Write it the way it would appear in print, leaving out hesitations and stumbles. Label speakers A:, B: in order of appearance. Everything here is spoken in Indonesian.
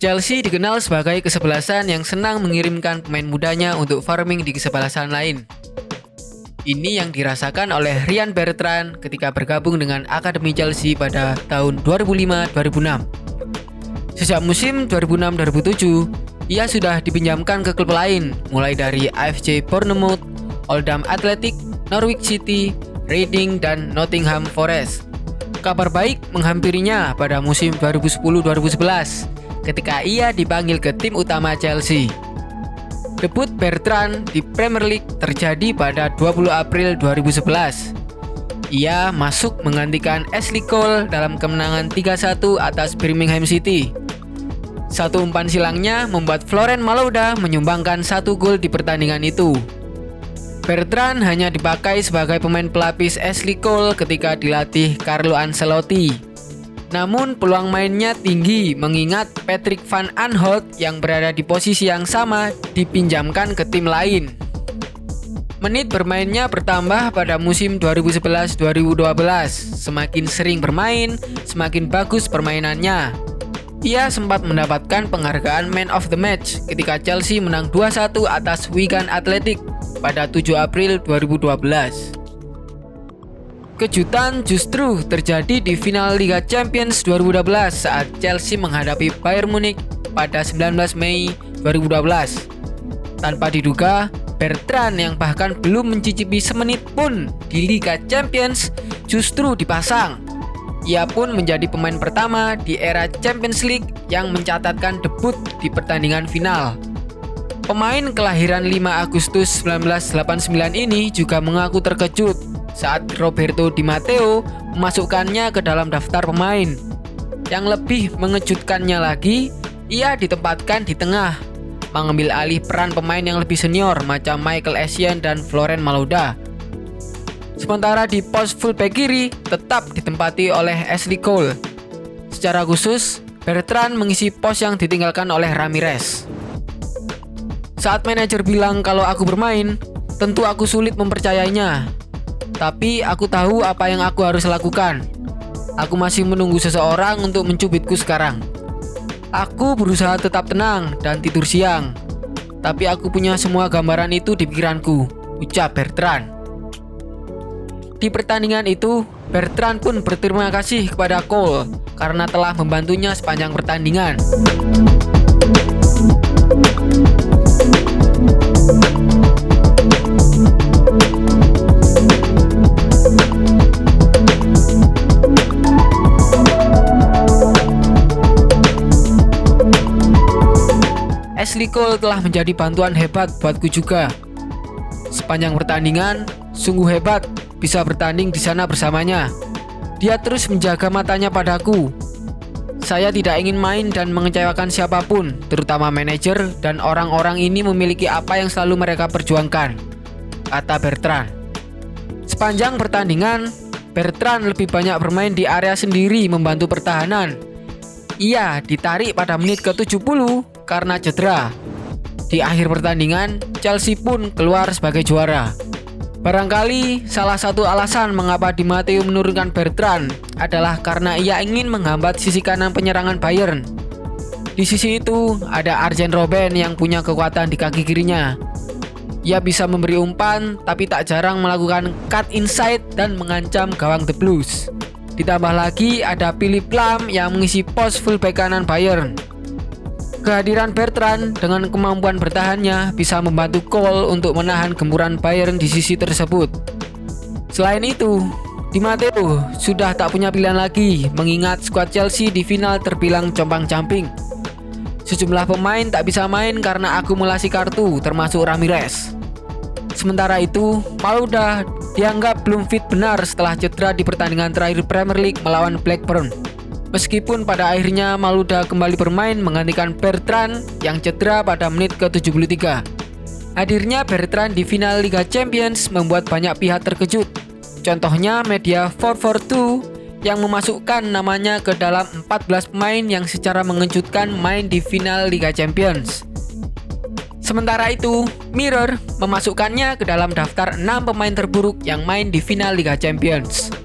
A: Chelsea dikenal sebagai kesebelasan yang senang mengirimkan pemain mudanya untuk farming di kesebelasan lain. Ini yang dirasakan oleh Ryan Bertrand ketika bergabung dengan Akademi Chelsea pada tahun 2005-2006. Sejak musim 2006-2007, ia sudah dipinjamkan ke klub lain, mulai dari AFC Bournemouth, Oldham Athletic, Norwich City, Reading, dan Nottingham Forest. Kabar baik menghampirinya pada musim 2010-2011 ketika ia dipanggil ke tim utama Chelsea. Debut Bertrand di Premier League terjadi pada 20 April 2011. Ia masuk menggantikan Ashley Cole dalam kemenangan 3-1 atas Birmingham City. Satu umpan silangnya membuat Florent Malouda menyumbangkan 1 gol di pertandingan itu. Bertrand hanya dipakai sebagai pemain pelapis Ashley Cole ketika dilatih Carlo Ancelotti. Namun peluang mainnya tinggi mengingat Patrick Van Aanholt yang berada di posisi yang sama dipinjamkan ke tim lain. Menit bermainnya bertambah pada musim 2011-2012. Semakin sering bermain, semakin bagus permainannya. Ia sempat mendapatkan penghargaan Man of the Match ketika Chelsea menang 2-1 atas Wigan Athletic pada 7 April 2012. Kejutan justru terjadi di final Liga Champions 2012 saat Chelsea menghadapi Bayern Munich pada 19 Mei 2012. Tanpa diduga, Bertrand yang bahkan belum mencicipi semenit pun di Liga Champions justru dipasang. Ia pun menjadi pemain pertama di era Champions League yang mencatatkan debut di pertandingan final. Pemain kelahiran 5 Agustus 1989 ini juga mengaku terkejut saat Roberto Di Matteo memasukkannya ke dalam daftar pemain. Yang lebih mengejutkannya lagi, ia ditempatkan di tengah, mengambil alih peran pemain yang lebih senior macam Michael Essien dan Florent Malouda. Sementara di pos fullback kiri tetap ditempati oleh Ashley Cole. Secara khusus, Bertrand mengisi pos yang ditinggalkan oleh Ramirez. Saat manajer bilang kalau aku bermain, tentu aku sulit mempercayainya. Tapi aku tahu apa yang aku harus lakukan. Aku masih menunggu seseorang untuk mencubitku sekarang. Aku berusaha tetap tenang dan tidur siang. Tapi aku punya semua gambaran itu di pikiranku, ucap Bertrand. Di pertandingan itu, Bertrand pun berterima kasih kepada Cole karena telah membantunya sepanjang pertandingan. Ashley Cole telah menjadi bantuan hebat buatku juga. Sepanjang pertandingan, sungguh hebat bisa bertanding di sana bersamanya. Dia terus menjaga matanya padaku. Saya tidak ingin main dan mengecewakan siapapun, terutama manajer, dan orang-orang ini memiliki apa yang selalu mereka perjuangkan, kata Bertrand. Sepanjang pertandingan, Bertrand lebih banyak bermain di area sendiri membantu pertahanan. Ia ditarik pada menit ke-70 karena cedera. Di akhir pertandingan, Chelsea pun keluar sebagai juara. Barangkali salah satu alasan mengapa Di Matteo menurunkan Bertrand adalah karena ia ingin menghambat sisi kanan penyerangan Bayern. Di sisi itu, ada Arjen Robben yang punya kekuatan di kaki kirinya. Ia bisa memberi umpan, tapi tak jarang melakukan cut inside dan mengancam gawang The Blues. Ditambah lagi ada Philipp Lahm yang mengisi pos fullback kanan Bayern. Kehadiran Bertrand dengan kemampuan bertahannya bisa membantu Cole untuk menahan gempuran Bayern di sisi tersebut. Selain itu, Di Matteo sudah tak punya pilihan lagi mengingat skuad Chelsea di final terbilang compang-camping. Sejumlah pemain tak bisa main karena akumulasi kartu termasuk Ramirez. Sementara itu, Malouda dianggap belum fit benar setelah cedera di pertandingan terakhir Premier League melawan Blackburn. Meskipun pada akhirnya Malouda kembali bermain menggantikan Bertrand yang cedera pada menit ke-73. Hadirnya Bertrand di final Liga Champions membuat banyak pihak terkejut. Contohnya media 442 yang memasukkan namanya ke dalam 14 pemain yang secara mengejutkan main di final Liga Champions. Sementara itu, Mirror memasukkannya ke dalam daftar 6 pemain terburuk yang main di final Liga Champions.